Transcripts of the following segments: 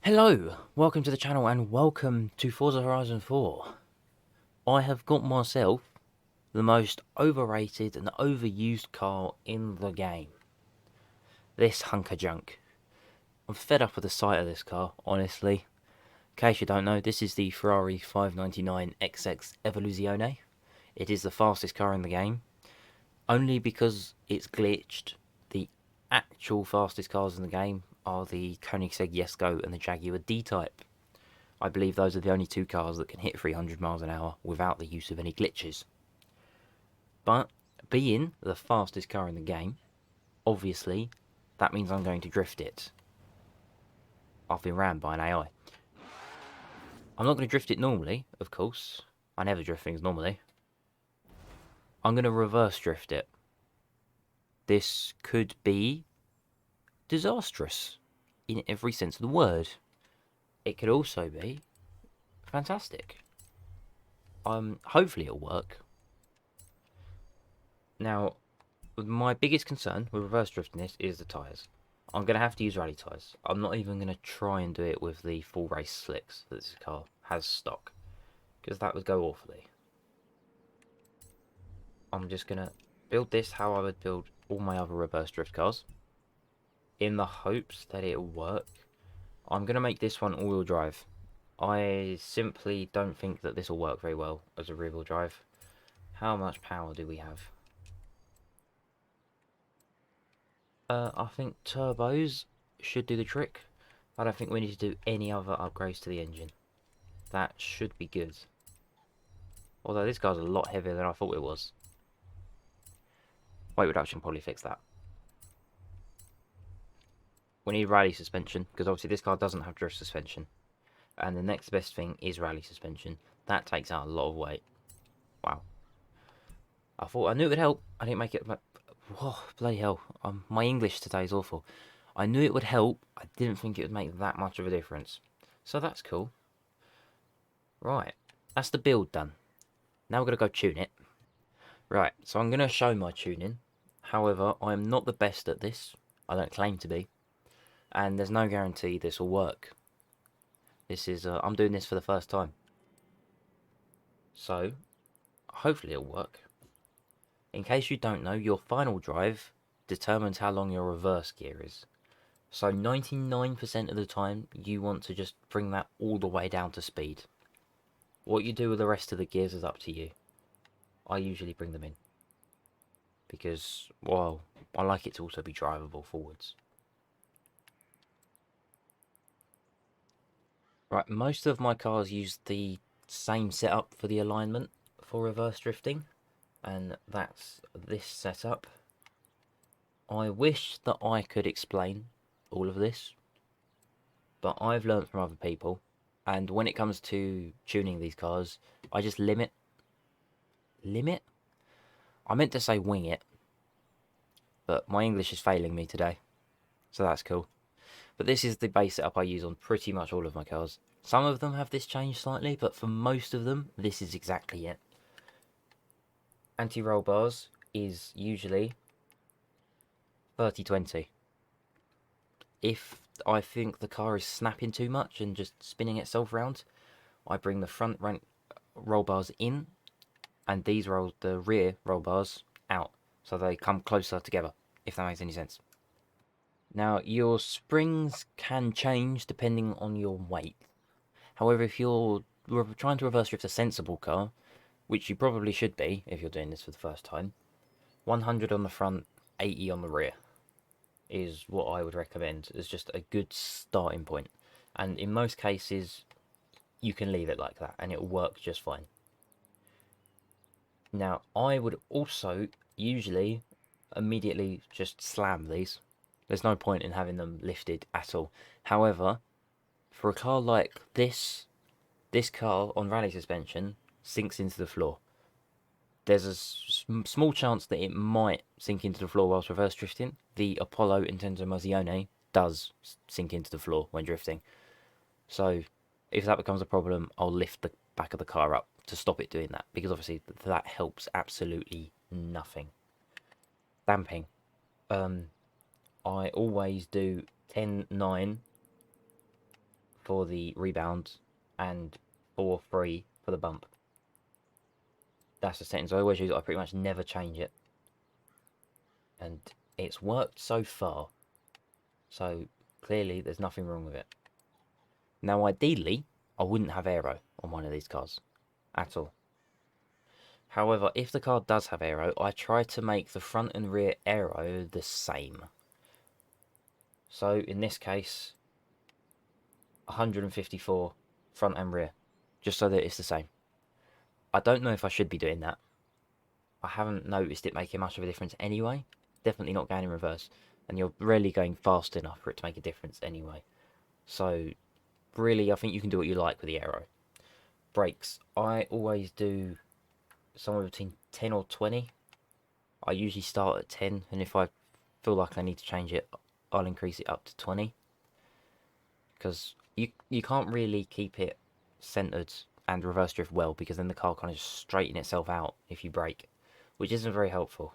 Hello, welcome to the channel and welcome to Forza Horizon 4. I have got myself the most overrated and overused car in the game. This hunk of junk. I'm fed up with the sight of this car, honestly. In case you don't know, this is the Ferrari 599 XX Evoluzione. It is the fastest car in the game. Only because it's glitched, the actual fastest cars in the game are the Koenigsegg Jesko and the Jaguar D-Type. I believe those are the only two cars that can hit 300 miles an hour without the use of any glitches. But being the fastest car in the game, obviously, that means I'm going to drift it. I've been rammed by an AI. I'm not going to drift it normally, of course. I never drift things normally. I'm going to reverse drift it. This could be disastrous in every sense of the word. It could also be fantastic. Hopefully it'll work. Now, my biggest concern with reverse drifting this is the tyres. I'm going to have to use rally tyres. I'm not even going to try and do it with the full race slicks that this car has stock, because that would go awfully. I'm just going to build this how I would build all my other reverse drift cars, in the hopes that it'll work. I'm going to make this one all-wheel drive. I simply don't think that this will work very well as a rear-wheel drive. How much power do we have? I think turbos should do the trick. I don't think we need to do any other upgrades to the engine. That should be good. Although this car's a lot heavier than I thought it was. Weight reduction probably fix that. We need rally suspension, because obviously this car doesn't have drift suspension. And the next best thing is rally suspension. That takes out a lot of weight. Wow. I knew it would help. I didn't make it. Whoa, bloody hell. My English today is awful. I knew it would help. I didn't think it would make that much of a difference. So that's cool. Right. That's the build done. Now we're going to go tune it. Right, so I'm going to show my tuning. However, I am not the best at this. I don't claim to be. And there's no guarantee this will work. I'm doing this for the first time. So, hopefully it'll work. In case you don't know, your final drive determines how long your reverse gear is. So 99% of the time, you want to just bring that all the way down to speed. What you do with the rest of the gears is up to you. I usually bring them in. Because, well, I like it to also be drivable forwards. Right, most of my cars use the same setup for the alignment for reverse drifting. And that's this setup. I wish that I could explain all of this. But I've learned from other people. And when it comes to tuning these cars, I just limit. Limit? I meant to say wing it. But my English is failing me today. So that's cool. But this is the base setup I use on pretty much all of my cars. Some of them have this changed slightly, but for most of them, this is exactly it. Anti-roll bars is usually 30-20. If I think the car is snapping too much and just spinning itself round, I bring the front roll bars in, and the rear roll bars out, so they come closer together, if that makes any sense. Now, your springs can change depending on your weight. However, if you're trying to reverse drift a sensible car, which you probably should be if you're doing this for the first time, 100 on the front, 80 on the rear is what I would recommend as just a good starting point. And in most cases, you can leave it like that and it'll work just fine. Now, I would also usually immediately just slam these. There's no point in having them lifted at all. However, for a car like this car on rally suspension sinks into the floor. There's a small chance that it might sink into the floor whilst reverse drifting. The Apollo Intenso Mozione does sink into the floor when drifting. So if that becomes a problem, I'll lift the back of the car up to stop it doing that, because obviously that helps absolutely nothing. Damping. I always do 10-9 for the rebound and 4-3 for the bump. That's the settings I always use. I pretty much never change it. And it's worked so far. So clearly there's nothing wrong with it. Now ideally, I wouldn't have aero on one of these cars. At all. However, if the car does have aero, I try to make the front and rear aero the same. So in this case, 154 front and rear. Just so that it's the same. I don't know if I should be doing that. I haven't noticed it making much of a difference anyway. Definitely not going in reverse. And you're rarely going fast enough for it to make a difference anyway. So, really, I think you can do what you like with the aero. Brakes. I always do somewhere between 10 or 20. I usually start at 10. And if I feel like I need to change it, I'll increase it up to 20. Because you can't really keep it centered and reverse drift well, because then the car kind of just straighten itself out if you brake, which isn't very helpful.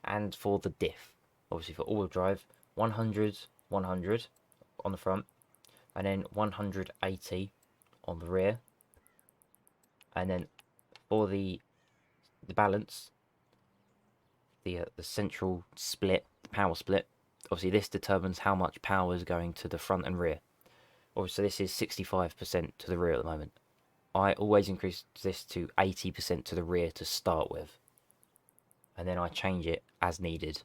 And for the diff, obviously for all-wheel drive, 100, 100 on the front, and then 180 on the rear, and then for the balance, the central split, the power split, obviously this determines how much power is going to the front and rear. Obviously this is 65% to the rear at the moment. I always increase this to 80% to the rear to start with. And then I change it as needed.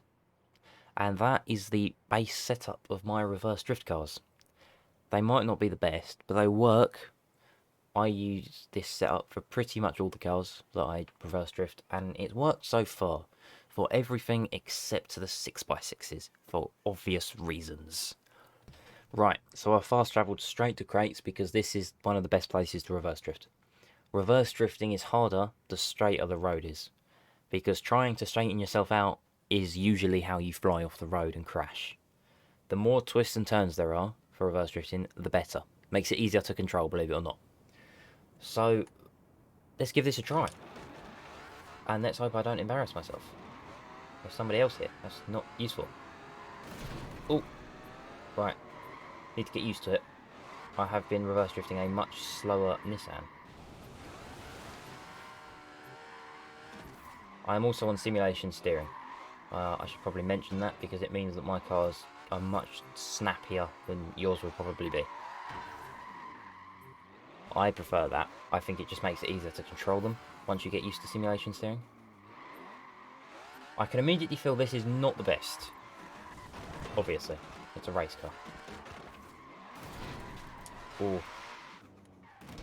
And that is the base setup of my reverse drift cars. They might not be the best, but they work. I use this setup for pretty much all the cars that I reverse drift, and it's worked so far for everything except the 6x6s, for obvious reasons. Right, so I fast travelled straight to crates because this is one of the best places to reverse drift. Reverse drifting is harder the straighter the road is, because trying to straighten yourself out is usually how you fly off the road and crash. The more twists and turns there are for reverse drifting, the better. Makes it easier to control, believe it or not. So, let's give this a try. And let's hope I don't embarrass myself. There's somebody else here. That's not useful. Oh, right. Need to get used to it. I have been reverse drifting a much slower Nissan. I am also on simulation steering. I should probably mention that because it means that my cars are much snappier than yours will probably be. I prefer that. I think it just makes it easier to control them once you get used to simulation steering. I can immediately feel this is not the best. Obviously, it's a race car. Oh,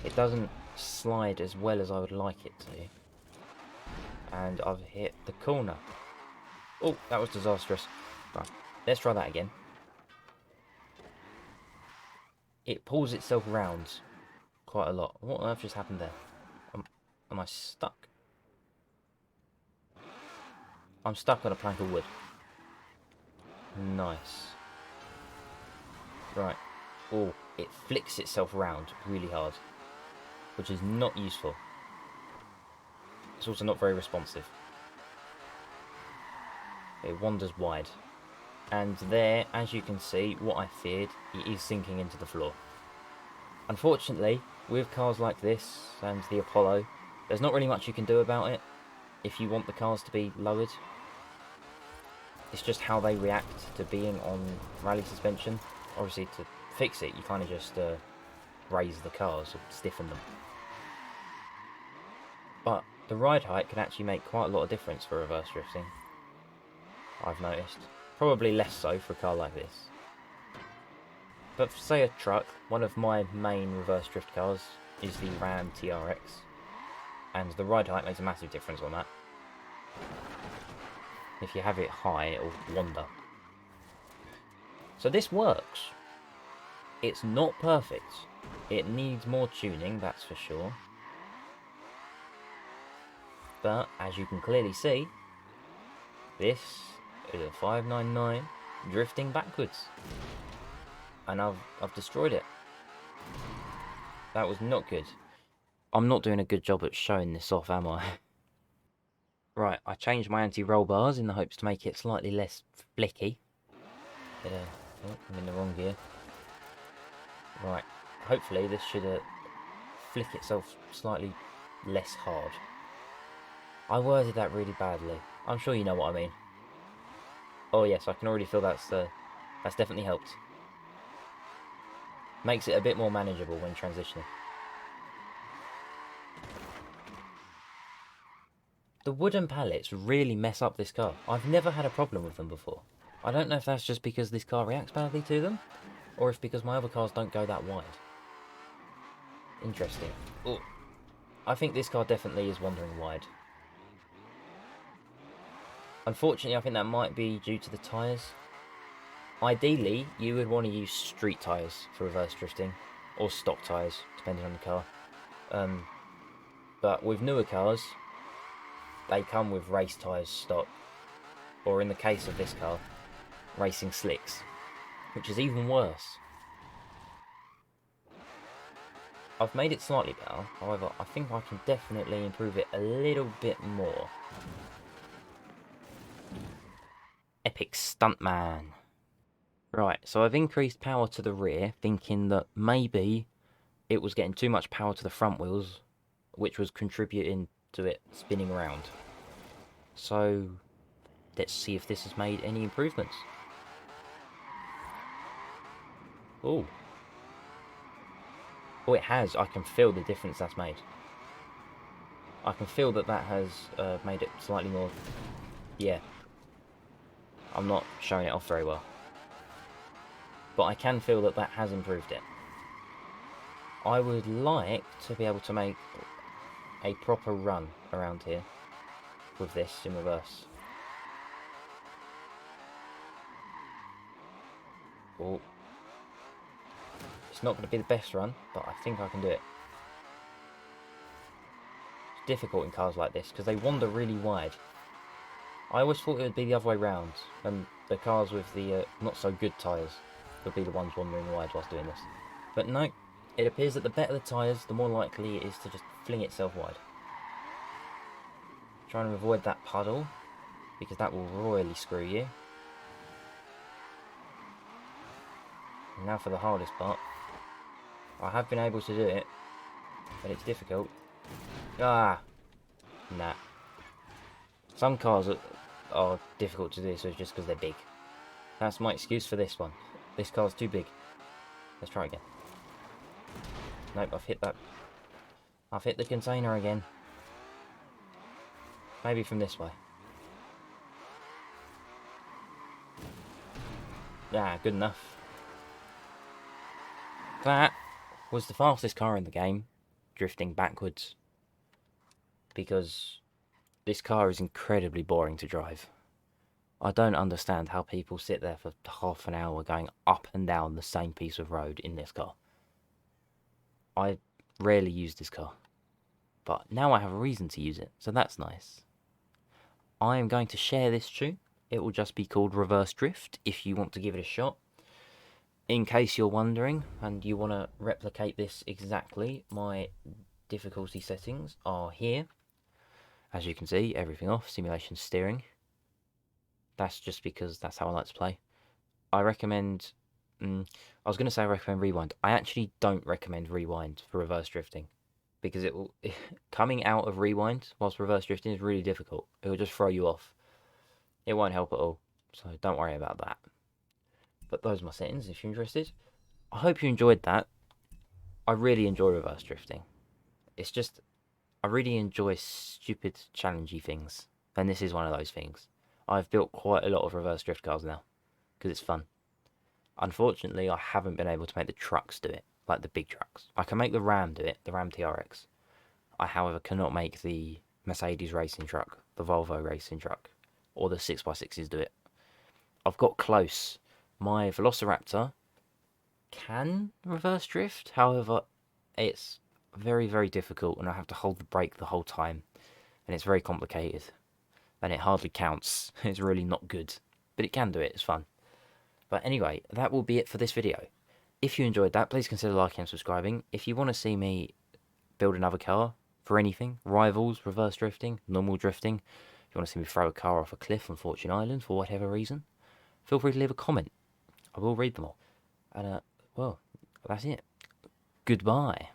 it doesn't slide as well as I would like it to. And I've hit the corner. Oh, that was disastrous. Right, let's try that again. It pulls itself round quite a lot. What on earth just happened there? Am I stuck? I'm stuck on a plank of wood. Nice. Right. Oh, it flicks itself round really hard, which is not useful. It's also not very responsive. It wanders wide. And there, as you can see, what I feared, it is sinking into the floor. Unfortunately, with cars like this and the Apollo, there's not really much you can do about it if you want the cars to be lowered. It's just how they react to being on rally suspension. Obviously, to fix it, you kind of just raise the cars or stiffen them. But the ride height can actually make quite a lot of difference for reverse drifting, I've noticed. Probably less so for a car like this. But for, say, a truck, one of my main reverse drift cars is the Ram TRX, and the ride height makes a massive difference on that. If you have it high, it'll wander. So this works. It's not perfect. It needs more tuning, that's for sure. But, as you can clearly see, this is a 599 drifting backwards. And I've destroyed it. That was not good. I'm not doing a good job at showing this off, am I? Right, I changed my anti-roll bars in the hopes to make it slightly less flicky. Oh, I'm in the wrong gear. Right, hopefully this should flick itself slightly less hard. I worded that really badly. I'm sure you know what I mean. Oh yes, I can already feel that's definitely helped. Makes it a bit more manageable when transitioning. The wooden pallets really mess up this car. I've never had a problem with them before. I don't know if that's just because this car reacts badly to them, or if because my other cars don't go that wide. Interesting. Ooh. I think this car definitely is wandering wide. Unfortunately, I think that might be due to the tyres. Ideally, you would want to use street tyres for reverse drifting, or stock tyres, depending on the car. But with newer cars, they come with race tyres stock, or in the case of this car, racing slicks, which is even worse. I've made it slightly better, however, I think I can definitely improve it a little bit more. Epic Stuntman. Right, so I've increased power to the rear, thinking that maybe it was getting too much power to the front wheels, which was contributing to it spinning around. So, let's see if this has made any improvements. Oh. Oh, it has. I can feel the difference that's made. I can feel that has made it slightly more... Yeah. I'm not showing it off very well. But I can feel that has improved it. I would like to be able to make a proper run around here with this in reverse. Oh. It's not going to be the best run, but I think I can do it. It's difficult in cars like this because they wander really wide. I always thought it would be the other way round, and the cars with the not so good tyres would be the ones wandering wide whilst doing this. But no, it appears that the better the tyres, the more likely it is to just fling itself wide. Trying to avoid that puddle, because that will royally screw you. And now for the hardest part. I have been able to do it, but it's difficult. Ah! Nah. Some cars are difficult to do so just because they're big. That's my excuse for this one. This car's too big. Let's try again. Nope, I've hit that. I've hit the container again. Maybe from this way. Ah, good enough. That was the fastest car in the game, drifting backwards. Because this car is incredibly boring to drive. I don't understand how people sit there for half an hour going up and down the same piece of road in this car. I rarely use this car, but now I have a reason to use it, so that's nice. I am going to share this tune. It will just be called Reverse Drift if you want to give it a shot. In case you're wondering and you want to replicate this exactly, my difficulty settings are here. As you can see, everything off, simulation steering. That's just because that's how I like to play. I recommend... I was going to say I recommend rewind. I actually don't recommend rewind for reverse drifting. Because it will... coming out of rewind whilst reverse drifting is really difficult. It will just throw you off. It won't help at all. So don't worry about that. But those are my settings if you're interested. I hope you enjoyed that. I really enjoy reverse drifting. It's just... I really enjoy stupid, challengey things. And this is one of those things. I've built quite a lot of reverse drift cars now, because it's fun. Unfortunately, I haven't been able to make the trucks do it, like the big trucks. I can make the Ram do it, the Ram TRX. I, however, cannot make the Mercedes racing truck, the Volvo racing truck, or the 6x6s do it. I've got close. My Velociraptor can reverse drift, however, it's very, very difficult, and I have to hold the brake the whole time, and it's very complicated. And it hardly counts. It's really not good. But it can do it. It's fun. But anyway, that will be it for this video. If you enjoyed that, please consider liking and subscribing. If you want to see me build another car for anything, rivals, reverse drifting, normal drifting, if you want to see me throw a car off a cliff on Fortune Island for whatever reason, feel free to leave a comment. I will read them all. And, well, that's it. goodbye.